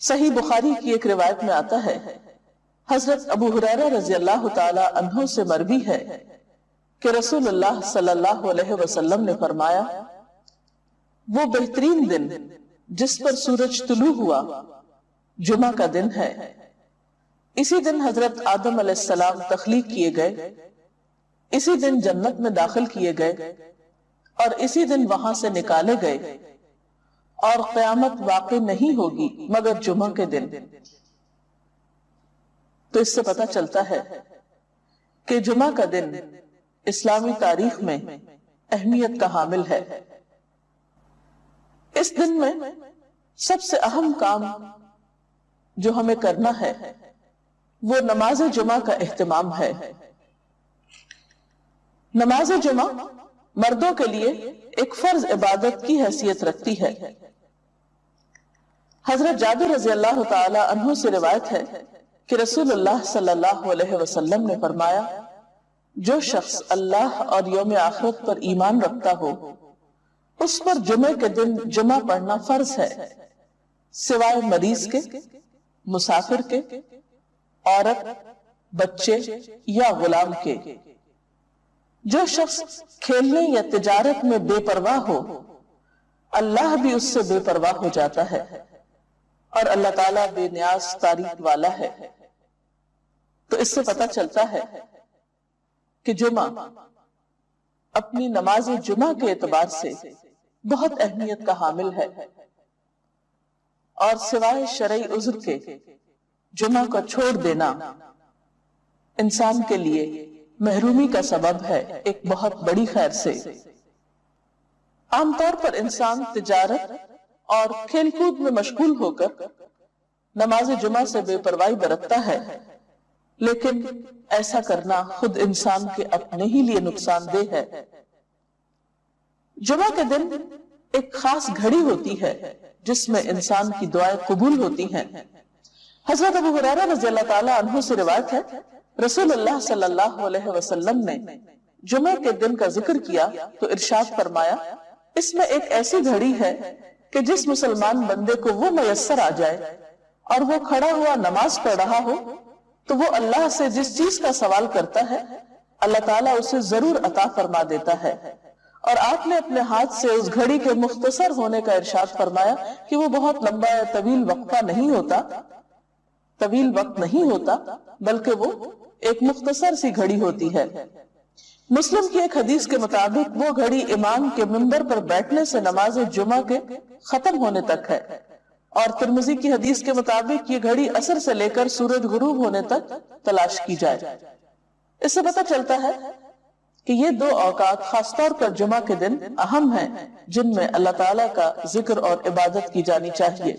صحیح بخاری کی ایک روایت میں آتا ہے، حضرت ابو ہریرہ رضی اللہ تعالی عنہ سے مروی ہے کہ رسول اللہ صلی اللہ علیہ وسلم نے فرمایا، وہ بہترین دن جس پر سورج طلوع ہوا جمعہ کا دن ہے۔ اسی دن حضرت آدم علیہ السلام تخلیق کیے گئے، اسی دن جنت میں داخل کیے گئے اور اسی دن وہاں سے نکالے گئے، اور قیامت واقع نہیں ہوگی مگر جمعہ کے دن۔ تو اس سے پتہ چلتا ہے کہ جمعہ کا دن اسلامی تاریخ میں اہمیت کا حامل ہے۔ اس دن میں سب سے اہم کام جو ہمیں کرنا ہے وہ نماز جمعہ کا اہتمام ہے۔ نماز جمعہ مردوں کے لیے ایک فرض عبادت کی حیثیت رکھتی ہے۔ حضرت جابر رضی اللہ تعالی عنہ سے روایت ہے کہ رسول اللہ صلی اللہ علیہ وسلم نے فرمایا، جو شخص اللہ اور یوم آخرت پر ایمان رکھتا ہو اس پر جمعے کے دن جمعہ پڑھنا فرض ہے، سوائے مریض کے، مسافر کے، عورت، بچے یا غلام کے۔ جو شخص کھیلنے یا تجارت میں بے پرواہ ہو اللہ بھی اس سے بے پرواہ ہو جاتا ہے، اور اللہ تعالیٰ بے نیاز تعریف والا ہے۔ تو اس سے پتہ چلتا ہے کہ جمعہ اپنی نماز جمعہ کے اعتبار سے بہت اہمیت کا حامل ہے، اور سوائے شرعی عذر کے جمعہ کو چھوڑ دینا انسان کے لیے محرومی کا سبب ہے، ایک بہت بڑی خیر سے۔ عام طور پر انسان تجارت اور کھیل کود میں مشغول ہو کر نماز جمعہ سے بے پرواہی برتتا ہے، لیکن ایسا کرنا خود انسان کے اپنے ہی لیے نقصان دہ ہے۔ جمعہ کے دن ایک خاص گھڑی ہوتی ہے جس میں انسان کی دعائیں قبول ہوتی ہیں۔ حضرت ابو ہریرہ رضی اللہ تعالی عنہ سے روایت ہے، رسول اللہ صلی اللہ علیہ وسلم نے جمعہ کے دن کا ذکر کیا تو ارشاد فرمایا، اس میں ایک ایسی گھڑی ہے کہ جس مسلمان بندے کو وہ میسر آ جائے اور وہ کھڑا ہوا نماز پڑھ رہا ہو تو وہ اللہ سے جس چیز کا سوال کرتا ہے اللہ تعالیٰ اسے ضرور عطا فرما دیتا ہے۔ اور آپ نے اپنے ہاتھ سے اس گھڑی کے مختصر ہونے کا ارشاد فرمایا کہ وہ بہت لمبا یا طویل وقفہ نہیں ہوتا، طویل وقت نہیں ہوتا، بلکہ وہ ایک مختصر سی گھڑی ہوتی ہے۔ مسلم کی ایک حدیث کے مطابق وہ گھڑی امام کے منبر پر بیٹھنے سے نماز جمعہ کے ختم ہونے تک ہے، اور ترمذی کی حدیث کے مطابق یہ گھڑی عصر سے لے کر سورج غروب ہونے تک تلاش کی جائے۔ اس سے پتہ چلتا ہے کہ یہ دو اوقات خاص طور پر جمعہ کے دن اہم ہیں جن میں اللہ تعالیٰ کا ذکر اور عبادت کی جانی چاہیے۔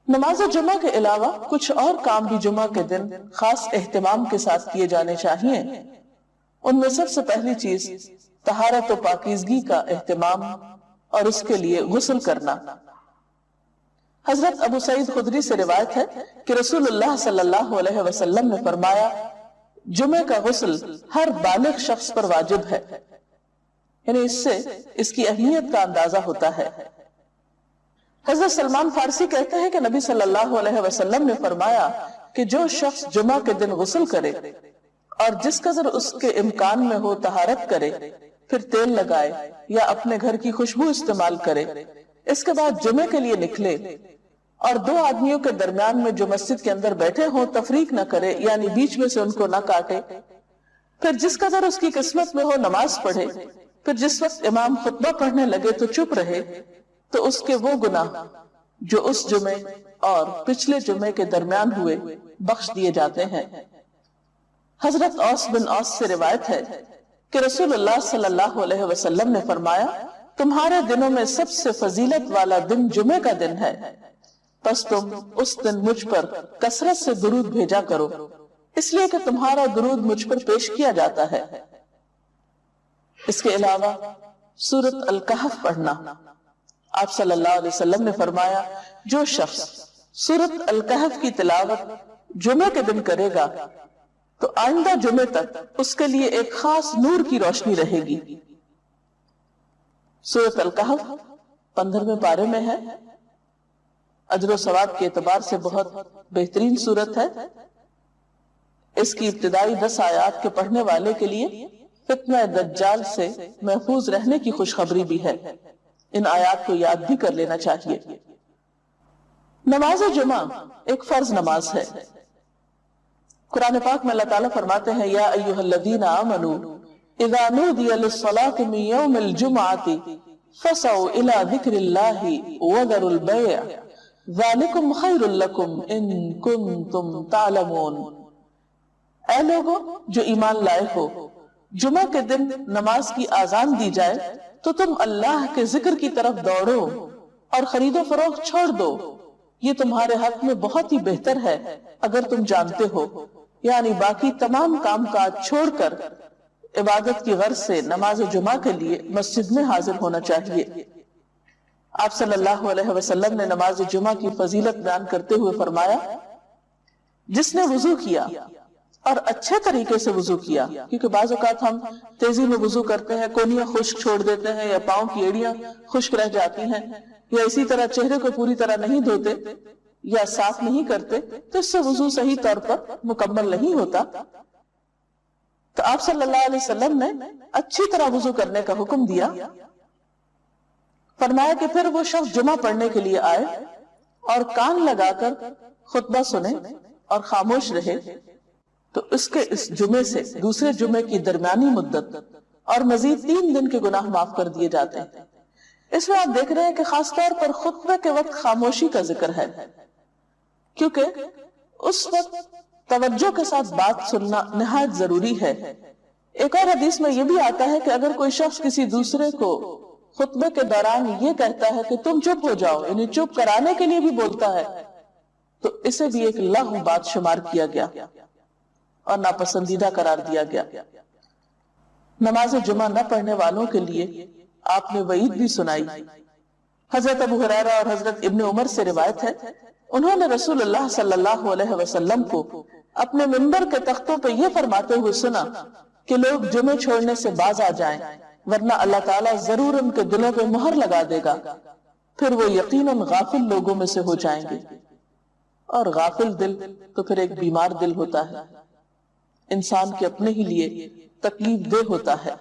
نماز جمعہ کے علاوہ کچھ اور کام بھی جمعہ کے دن خاص اہتمام کے ساتھ کیے جانے چاہیے۔ ان میں سب سے پہلی چیز طہارت و پاکیزگی کا اہتمام اور اس کے لیے غسل کرنا۔ حضرت ابو سعید خدری سے روایت ہے کہ رسول اللہ صلی اللہ علیہ وسلم نے فرمایا، جمعہ کا غسل ہر بالغ شخص پر واجب ہے، یعنی اس سے اس کی اہمیت کا اندازہ ہوتا ہے۔ حضرت سلمان فارسی کہتے ہیں کہ نبی صلی اللہ علیہ وسلم نے فرمایا کہ جو شخص جمعہ کے دن غسل کرے اور جس قدر اس کے امکان میں ہو طہارت کرے، پھر تیل لگائے یا اپنے گھر کی خوشبو استعمال کرے، اس کے بعد جمعے کے لیے نکلے اور دو آدمیوں کے درمیان میں جو مسجد کے اندر بیٹھے ہوں تفریق نہ کرے، یعنی بیچ میں سے ان کو نہ کاٹے، پھر جس قدر اس کی قسمت میں ہو نماز پڑھے، پھر جس وقت امام خطبہ پڑھنے لگے تو چپ رہے، تو اس کے وہ گناہ جو اس جمعے اور پچھلے جمعے کے درمیان ہوئے بخش دیے جاتے ہیں۔ حضرت اوس بن اوس سے روایت ہے کہ رسول اللہ صلی اللہ علیہ وسلم نے فرمایا، تمہارے دنوں میں سب سے فضیلت والا دن جمعے کا دن ہے، پس تم اس دن مجھ پر کثرت سے درود بھیجا کرو، اس لیے کہ تمہارا درود مجھ پر پیش کیا جاتا ہے۔ اس کے علاوہ سورۃ الکہف پڑھنا۔ آپ صلی اللہ علیہ وسلم نے فرمایا، جو شخص سورۃ الکہف کی تلاوت جمعے کے دن کرے گا تو آئندہ جمعے تک اس کے لیے ایک خاص نور کی روشنی رہے گی۔ سورۃ الکہف 15ویں پارے میں ہے۔ اجر و ثواب کے اعتبار سے بہت بہترین سورت ہے۔ اس کی ابتدائی 10 آیات کے پڑھنے والے کے لیے فتنہ دجال سے محفوظ رہنے کی خوشخبری بھی ہے۔ ان آیات کو یاد بھی کر لینا چاہیے۔ نماز جمعہ ایک فرض نماز ہے۔ قرآن پاک میں اللہ تعالیٰ فرماتے ہیں یا ایھا الذین آمنوا اذا نودی للصلاۃ من یوم الجمعۃ فسعوا الی ذکر اللہ وذروا البیع ذالکم خیر لکم ان کنتم تعلمون۔ اے لوگوں جو ایمان لائے ہو، جمعہ کے دن نماز کی آذان دی جائے تو تم اللہ کے ذکر کی طرف دوڑو اور خرید و فروخت چھوڑ دو، یہ تمہارے حق میں بہت ہی بہتر ہے اگر تم جانتے ہو۔ یعنی باقی تمام کام کاج چھوڑ کر عبادت کی غرض سے نماز جمعہ کے لیے مسجد میں حاضر ہونا چاہیے۔ آپ صلی اللہ علیہ وسلم نے نماز جمعہ کی فضیلت بیان کرتے ہوئے فرمایا، جس نے وضو کیا اور اچھے طریقے سے وضو کیا، کیونکہ بعض اوقات ہم تیزی میں وضو کرتے ہیں، کونیاں خشک چھوڑ دیتے ہیں یا پاؤں کی ایڑیاں خشک رہ جاتی ہیں، یا اسی طرح چہرے کو پوری طرح نہیں دھوتے یا صاف نہیں کرتے، تو اس سے وضو صحیح طور پر مکمل نہیں ہوتا۔ تو آپ صلی اللہ علیہ وسلم نے اچھی طرح وضو کرنے کا حکم دیا، فرمایا کہ پھر وہ شخص جمعہ پڑھنے کے لیے آئے اور کان لگا کر خطبہ سنے اور خاموش رہے تو اس کے اس جمعے سے دوسرے جمعے کی درمیانی مدت اور مزید 3 دن کے گناہ معاف کر دیے جاتے ہیں۔ اس میں آپ دیکھ رہے ہیں کہ خاص طور پر خطبے کے وقت خاموشی کا ذکر ہے، کیونکہ اس وقت توجہ کے ساتھ بات سننا نہایت ضروری ہے۔ ایک اور حدیث میں یہ بھی آتا ہے کہ اگر کوئی شخص کسی دوسرے کو خطبے کے دوران یہ کہتا ہے کہ تم چپ ہو جاؤ، یعنی چپ کرانے کے لیے بھی بولتا ہے، تو اسے بھی ایک لغو بات شمار کیا گیا اور ناپسندیدہ قرار دیا گیا۔ نماز جمعہ نہ پڑھنے والوں کے لیے آپ نے وعید بھی سنائی۔ حضرت ابو ہریرہ اور حضرت ابن عمر سے روایت ہے، انہوں نے رسول اللہ صلی اللہ علیہ وسلم کو اپنے منبر کے تختوں پہ یہ فرماتے ہوئے سنا کہ لوگ جمعے چھوڑنے سے باز آ جائیں، ورنہ اللہ تعالیٰ ضرور ان کے دلوں پہ مہر لگا دے گا، پھر وہ یقیناً غافل لوگوں میں سے ہو جائیں گے۔ اور غافل دل تو پھر ایک بیمار دل ہوتا ہے، انسان کے اپنے ہی لیے تکلیف دہ ہوتا ہے۔